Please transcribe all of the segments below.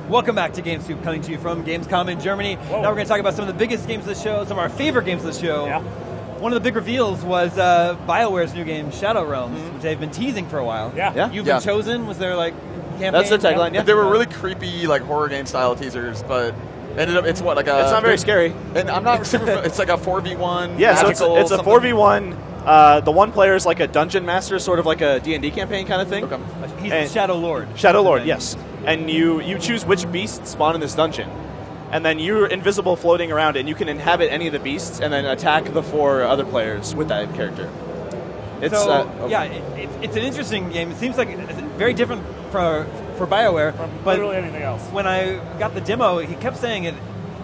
Welcome back to GameScoop, coming to you from Gamescom in Germany. Whoa. Now we're going to talk about some of the biggest games of the show, some of our favorite games of the show. Yeah. One of the big reveals was BioWare's new game, Shadow Realms, which they've been teasing for a while. Yeah. You've been chosen? Was there, like, campaign? That's their tagline, yeah. They were really creepy, like, horror game style teasers, but ended up, it's what, like a... It's not very scary. And I'm not super... It's like a 4v1, Yeah, magical, so it's a something. 4v1. The one player is like a dungeon master, sort of like a D&D campaign kind of thing. Okay. He's the Shadow Lord. Shadow Lord, yes. And you choose which beasts spawn in this dungeon. And then you're invisible floating around, and you can inhabit any of the beasts and then attack the 4 other players with that character. It's, it's an interesting game. It seems like it's very different for BioWare. From but literally anything else. When I got the demo, he kept saying it.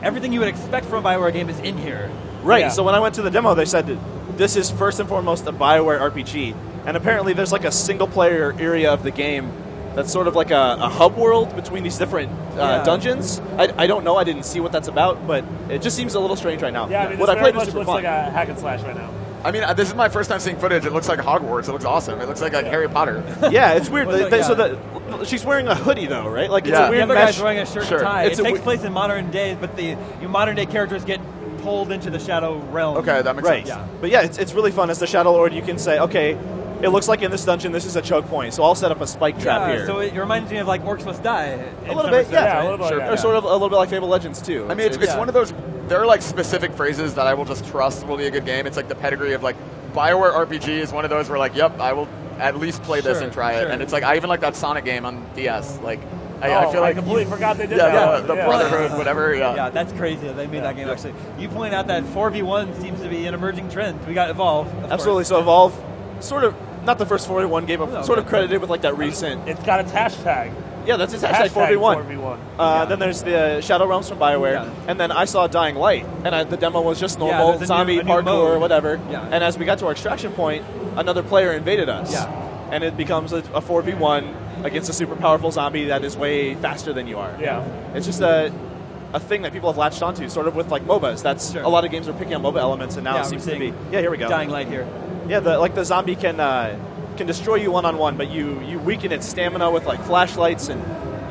Everything you would expect from a BioWare game is in here. Right, Yeah. so when I went to the demo, they said that this is first and foremost a BioWare RPG. And apparently there's like a single-player area of the game that's sort of like a hub world between these different dungeons. I don't know, I didn't see what that's about, but it just seems a little strange right now. Yeah, I mean, what this I played very was much super looks fun. like a hack and slash right now. I mean, this is my first time seeing footage. It looks like Hogwarts. It looks awesome. It looks like Harry Potter. Yeah, it's weird. Well, So she's wearing a hoodie, though, right? Like, it's Yeah. a weird The other mesh. guy's wearing a shirt Sure. and tie. It's it a takes we- place in modern day, but the modern day characters get pulled into the Shadow Realm. Okay, that makes Right. sense. Yeah. But yeah, it's really fun. As the Shadow Lord, you can say, okay, it looks like in this dungeon this is a choke point, so I'll set up a spike trap here. So it reminds me of like Orcs Must Die. A little bit, yeah. a little bit Sure. like Or that, sort of a little bit like Fable Legends, too. I mean, it's Yeah. one of those... There are, like, specific phrases that I will just trust will be a good game. It's like the pedigree of, like, BioWare RPG is one of those where, like, yep, I will at least play this Sure, and try it. sure. And it's like, I even like that Sonic game on DS. Like, I I feel like... completely forgot they did Yeah, that. the Brotherhood, whatever, Yeah, that's crazy that they made that game, actually. You point out that 4v1 seems to be an emerging trend. We got Evolve, of Absolutely. course. So Evolve, sort of, not the first 4v1 game, but No, sort of but- credited with like that recent. It's got its hashtag. Yeah, that's its hashtag 4v1. 4v1. Then there's the Shadow Realms from BioWare, Yeah. and then I saw Dying Light, and the demo was just Yeah, normal there's a zombie new parkour, mode. whatever. Yeah. And as we got to our extraction point, another player invaded us. Yeah. And it becomes a 4v1 against a super powerful zombie that is way faster than you are. Yeah. It's just a thing that people have latched onto, sort of with like MOBAs. That's Sure. a lot of games are picking up MOBA elements, and now Yeah, it we're seems to be. seeing Yeah, here we go. Dying Light here. Yeah, the zombie can destroy you one-on-one, but you weaken its stamina with like flashlights, and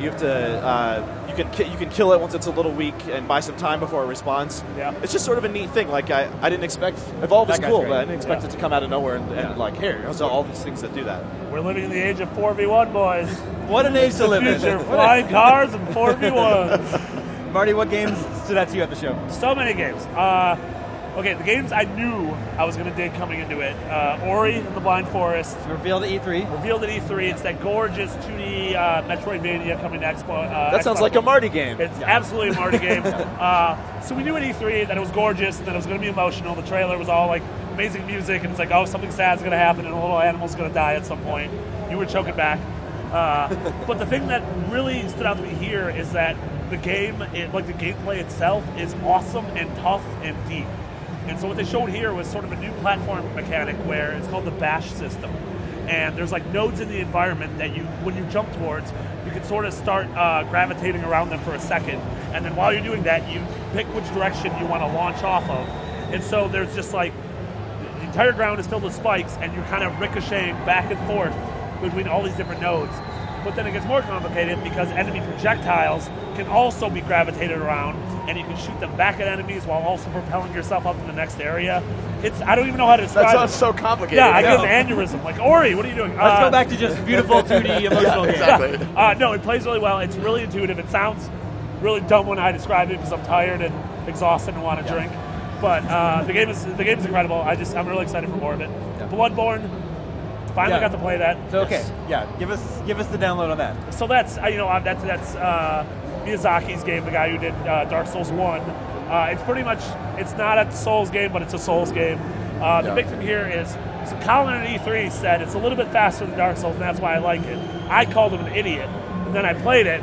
you have to you can kill it once it's a little weak and buy some time before it responds. Yeah. It's just sort of a neat thing. Like I didn't expect Evolve That is guy's cool, great. but I didn't expect Yeah. it to come out of nowhere and Yeah. like here, here's all these things that do that. We're living in the age of 4v1, boys. What an age to live in. Future, flying cars and 4v1s. Marty, what games stood out to you at the show? So many games. Okay, the games I knew I was going to dig coming into it. Ori and the Blind Forest. Revealed at E3. Revealed at E3. It's that gorgeous 2D Metroidvania coming to Expo. That sounds like a Marty game. It's absolutely a Marty game. So we knew at E3 that it was gorgeous, that it was going to be emotional. The trailer was all like amazing music, and it's like, oh, something sad's going to happen, and a little animal's going to die at some point. You were choking back. But the thing that really stood out to me here is that the game, like the gameplay itself, is awesome and tough and deep. And so what they showed here was sort of a new platform mechanic where it's called the bash system. And there's like nodes in the environment that when you jump towards, you can sort of start gravitating around them for a second. And then while you're doing that, you pick which direction you want to launch off of. And so there's just like, the entire ground is filled with spikes, and you're kind of ricocheting back and forth between all these different nodes. But then it gets more complicated because enemy projectiles can also be gravitated around, and you can shoot them back at enemies while also propelling yourself up to the next area. I don't even know how to describe That sounds it. so complicated. Yeah, I get know. an aneurysm. Like, Ori, what are you doing? Let's go back to just beautiful 2D emotional games. Exactly. No, it plays really well. It's really intuitive. It sounds really dumb when I describe it because I'm tired and exhausted and want to drink. But the game is incredible. I'm really excited for more of it. Yeah. Bloodborne, finally Yeah. got to play that. So okay, yeah, give us the download on that. So that's Miyazaki's game, the guy who did Dark Souls 1. It's pretty much, it's not a Souls game, but it's a Souls game. The big thing here is, so Colin at E3 said it's a little bit faster than Dark Souls, and that's why I like it. I called him an idiot, and then I played it.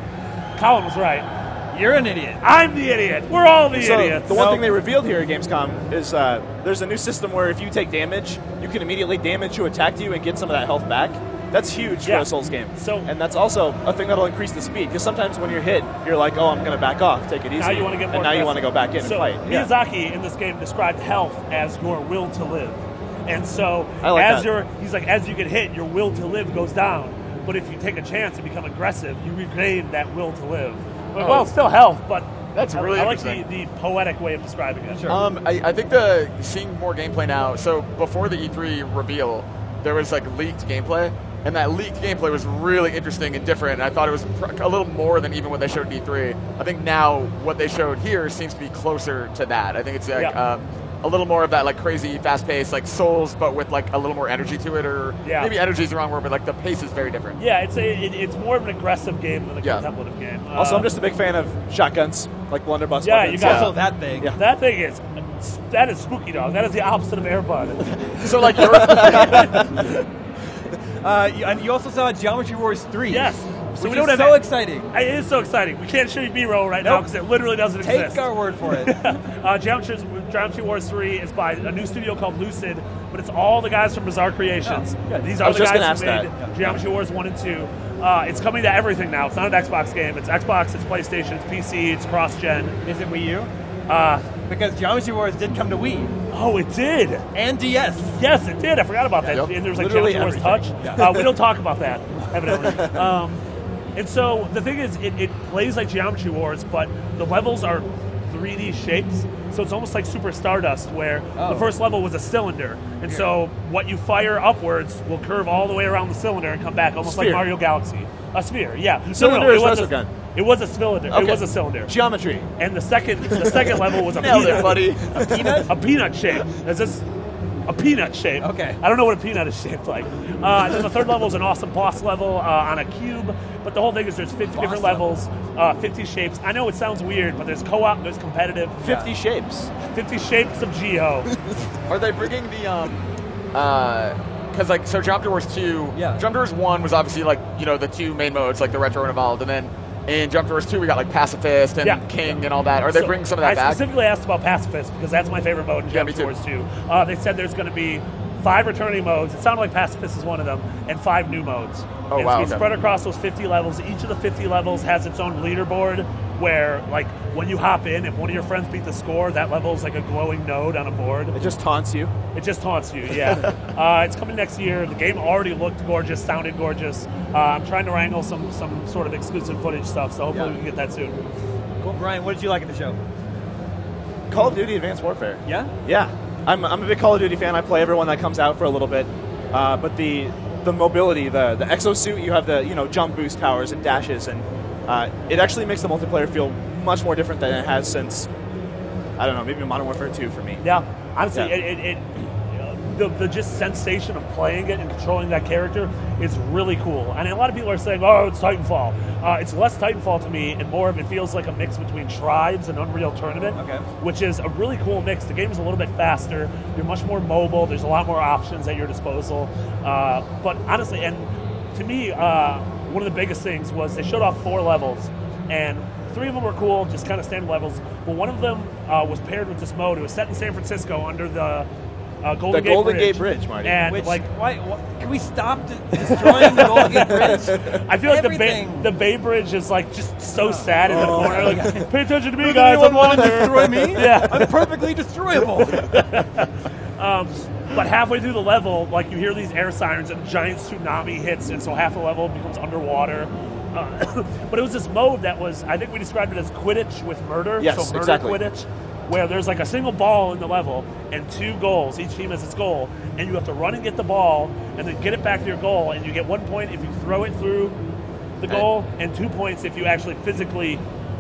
Colin was right. You're an idiot. I'm the idiot. We're all the So idiots. the one thing they revealed here at Gamescom is there's a new system where if you take damage, you can immediately damage who attacked you and get some of that health back. That's huge for Yeah. a Souls game. So- and that's also a thing that'll increase the speed, because sometimes when you're hit, you're like, oh, I'm going to back off, take it easy. Now you want to get more and now you aggressive. want to go back in so and fight. Yeah. Miyazaki in this game described health as your will to live. And so I like as that. he's like, as you get hit, your will to live goes down. But if you take a chance and become aggressive, you regain that will to live. Well, it's still health, but That's really I like interesting. the poetic way of describing it. Sure. I think seeing more gameplay now. So before the E3 reveal, there was like leaked gameplay, and that leaked gameplay was really interesting and different. And I thought it was a little more than even what they showed at E3. I think now what they showed here seems to be closer to that. I think it's like a little more of that like crazy, fast-paced, like Souls, but with like a little more energy to it, or maybe energy is the wrong word, but like the pace is very different. Yeah, it's more of an aggressive game than a contemplative game. Also, I'm just a big fan of shotguns, like blunderbuss Yeah, weapons. you got Also that thing. Yeah. that thing is spooky, dog. That is the opposite of Airbud. So like you're, And you also saw Geometry Wars 3. Yes. So Which we don't is have so exciting. It is so exciting. We can't show you B-roll right now Nope. because it literally doesn't exist. Take our word for it. Geometry Wars 3 is by a new studio called Lucid, but it's all the guys from Bizarre Creations. Oh, good. These I are was the just gonna guys who ask made that. Geometry Wars 1 and 2. It's coming to everything now. It's not an Xbox game. It's Xbox, it's PlayStation, it's PC, it's cross-gen. Is it Wii U? Because Geometry Wars did come to Wii Oh, it did. and DS. Yes, it did. I forgot about that. Yep. And there was like Literally Geometry Wars everything. Touch. We don't talk about that, evidently. And so the thing is, it plays like Geometry Wars, but the levels are 3D shapes. So it's almost like Super Stardust, where the first level was a cylinder. And so what you fire upwards will curve all the way around the cylinder and come back, almost Sphere. like Mario Galaxy. A sphere, yeah. Cylinder is it was resogun. It was a cylinder. Okay. It was a cylinder. Geometry. And the second level was a Nailed peanut. it, buddy. A peanut? A peanut shape. Is this a peanut shape? Okay. I don't know what a peanut is shaped like. And then the third level is an awesome boss level on a cube. But the whole thing is there's 50 different levels, 50 shapes. I know it sounds weird, but there's co-op, there's competitive. 50 shapes. 50 shapes of Geo. are they bringing the because like so Geometry Wars 2, Yeah. Geometry Wars 1 was obviously like the two main modes like the retro and evolved, and then in Geometry Wars 2 we got like Pacifist and King and all that. Are they bringing some of that I back? specifically asked about Pacifist because that's my favorite mode in Yeah, me Geometry too. Wars 2. They said there's going to be 5 returning modes. It sounded like Pacifist is one of them, and 5 new modes. Oh, and wow, It's okay. spread across those 50 levels. Each of the 50 levels has its own leaderboard where, like, when you hop in, if one of your friends beat the score, that level is like a glowing node on a board. It just taunts you. It just taunts you, yeah. It's coming next year. The game already looked gorgeous, sounded gorgeous. I'm trying to wrangle some sort of exclusive footage stuff, so hopefully we can get that soon. Cool. Brian, what did you like in the show? Call of Duty Advanced Warfare. Yeah? Yeah. I'm a big Call of Duty fan. I play every one that comes out for a little bit. But the mobility, the exosuit, you have the jump boost powers and dashes, and it actually makes the multiplayer feel much more different than it has since, I don't know, maybe Modern Warfare 2 for me. Yeah, honestly, Yeah. the just sensation of playing it and controlling that character is really cool. And a lot of people are saying, "Oh, it's Titanfall." It's less Titanfall to me, and more of it feels like a mix between Tribes and Unreal Tournament, which is a really cool mix. The game's a little bit faster. You're much more mobile. There's a lot more options at your disposal. But honestly, and to me, one of the biggest things was they showed off 4 levels, and 3 of them were cool, just kind of standard levels. But one of them was paired with this mode. It was set in San Francisco under the Golden Gate Bridge, Marty. And Which, like, why, can we stop destroying the Golden Gate Bridge? I feel like Everything. the Bay Bridge is like just so sad in the corner. Like, pay attention to me, Does guys. anyone I'm want to under. destroy me? Yeah. I'm perfectly destroyable. But halfway through the level, like, you hear these air sirens and a giant tsunami hits, and so half the level becomes underwater. But it was this mode that was, I think we described it as Quidditch with murder. Yes, so murder exactly. Quidditch, where there's like a single ball in the level and 2 goals. Each team has its goal, and you have to run and get the ball and then get it back to your goal, and you get 1 point if you throw it through the goal and 2 points if you actually physically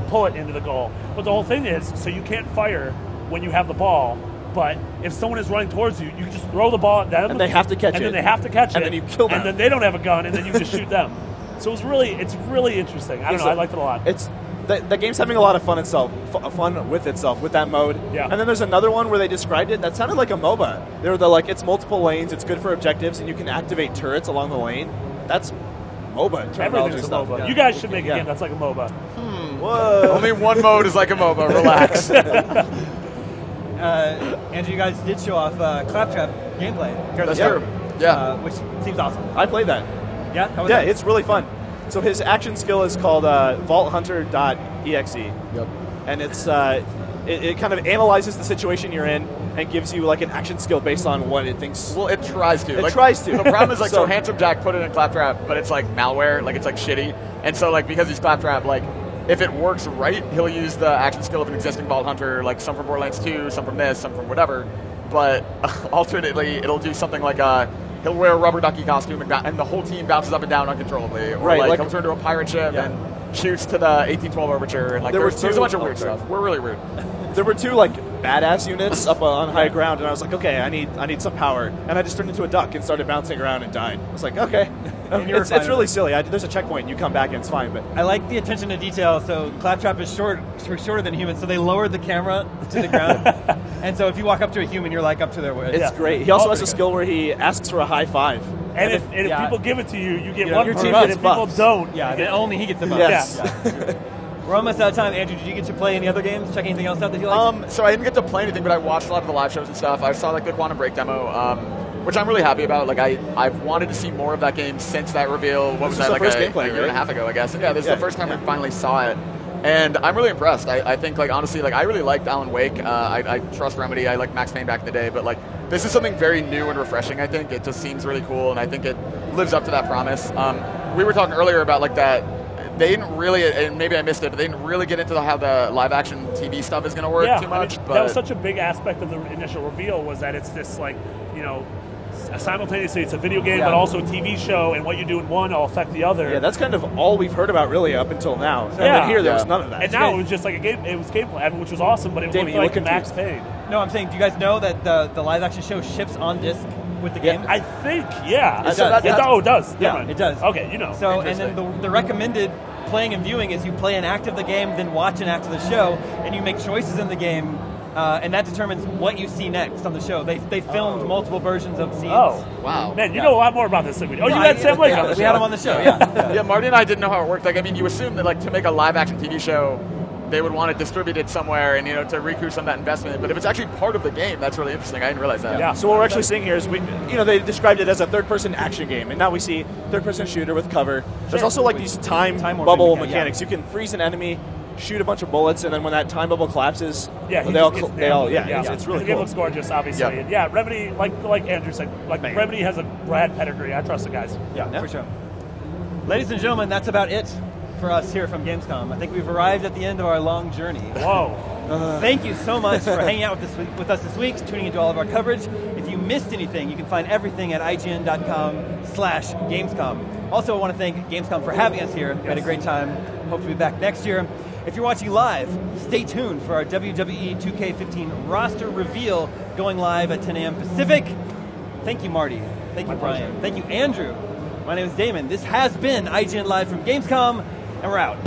pull it into the goal. But the whole thing is, so you can't fire when you have the ball, but if someone is running towards you, you can just throw the ball at them. And they have to catch and it. then they have to catch And it. then you kill them. And then they don't have a gun, and then you just shoot them. So it's really interesting. I don't know. I liked it a lot. It's the game's having a lot of fun with itself with that mode. Yeah. And then there's another one where they described it that sounded like a MOBA. They were like, it's multiple lanes, it's good for objectives, and you can activate turrets along the lane. That's MOBA terminology Everything's a stuff. MOBA. Yeah. You guys should make a Yeah. game that's like a MOBA. Whoa. Only one mode is like a MOBA. Relax. Andrew, you guys did show off Claptrap gameplay. That's Yeah. true. Yeah. Which seems awesome. I played that. Yeah? How was Yeah, that? it's really fun. So his action skill is called vaulthunter.exe. Yep. And it's it kind of analyzes the situation you're in and gives you like an action skill based on what it thinks. Well, it tries to. It tries to. The problem is, like, so So- Handsome Jack put it in Claptrap, but it's like malware, like it's like shitty. And so, like, because he's Claptrap, like, if it works right, he'll use the action skill of an existing Vault Hunter, like some from Borderlands 2, some from this, some from whatever. But alternately, it'll do something like he'll wear a rubber ducky costume and the whole team bounces up and down uncontrollably. Or like he'll turn to a pirate ship and shoots to the 1812 Overture. And like there's a bunch of weird stuff. We're really weird. There were 2 like badass units up on high ground, and I was like, okay, I need some power, and I just turned into a duck and started bouncing around and died. I was like, okay, it's really silly. There's a checkpoint, and you come back and it's fine. But I like the attention to detail. So Claptrap is shorter than human, so they lowered the camera to the ground, and so if you walk up to a human, you're like up to their waist. It's great. He also has a skill where he asks for a high five. And if people give it to you, you get your one team buff, gets and if people buffs. don't, then only he gets the buff. Yes. Yeah. We're almost out of time. Andrew, did you get to play any other games? Check anything else out that you liked? So I didn't get to play anything, but I watched a lot of the live shows and stuff. I saw like the Quantum Break demo, which I'm really happy about. Like I've wanted to see more of that game since that reveal. What was that, like a year and a half ago, I guess? And yeah, this is the first time we finally saw it. And I'm really impressed. I think, like, honestly, like, I really liked Alan Wake. I trust Remedy. I liked Max Payne back in the day. But, like, this is something very new and refreshing, I think. It just seems really cool, and I think it lives up to that promise. We were talking earlier about, like, that they didn't really, and maybe I missed it, but they didn't really get into how the live-action TV stuff is going to work too much. I mean, that was such a big aspect of the initial reveal, was that it's this, like, you know, simultaneously it's a video game, but also a TV show, and what you do in one will affect the other. Yeah, that's kind of all we've heard about really up until now. So here there was none of that. And now it was just like a game. It was gameplay, which was awesome, but it looked like Max Payne. No, I'm saying, do you guys know that the live action show ships on disc with the game? I think, yeah. It does. It does. Yeah, it does. Okay, you know. So, and then the recommended playing and viewing is you play an act of the game, then watch an act of the show, and you make choices in the game. And that determines what you see next on the show. They filmed multiple versions of scenes. Oh, wow. Man, you know a lot more about this than we do. Oh, you had Sam Lake on the show. We had him on the show, yeah. Yeah, Marty and I didn't know how it worked. Like, I mean, you assume that, like, to make a live-action TV show, they would want it distributed somewhere and, you know, to recoup some of that investment. But if it's actually part of the game, that's really interesting. I didn't realize that. Yeah. So what we're actually seeing here is, they described it as a third-person action game, and now we see third-person shooter with cover. There's also, like, these time bubble mechanics. You can freeze an enemy, shoot a bunch of bullets, and then when that time bubble collapses, it's really The game cool. looks gorgeous, obviously. Yeah. And yeah, Remedy, like Andrew said, Remedy has a rad pedigree. I trust the guys. Yeah, for sure. Ladies and gentlemen, that's about it for us here from Gamescom. I think we've arrived at the end of our long journey. Whoa. Thank you so much for hanging out with us this week, tuning into all of our coverage. If you missed anything, you can find everything at ign.com/Gamescom. Also, I want to thank Gamescom for having us here. We had a great time. Hope to be back next year. If you're watching live, stay tuned for our WWE 2K15 roster reveal going live at 10 a.m. Pacific. Thank you, Marty. Thank you, Brian. Thank you, Andrew. My name is Damon. This has been IGN Live from Gamescom, and we're out.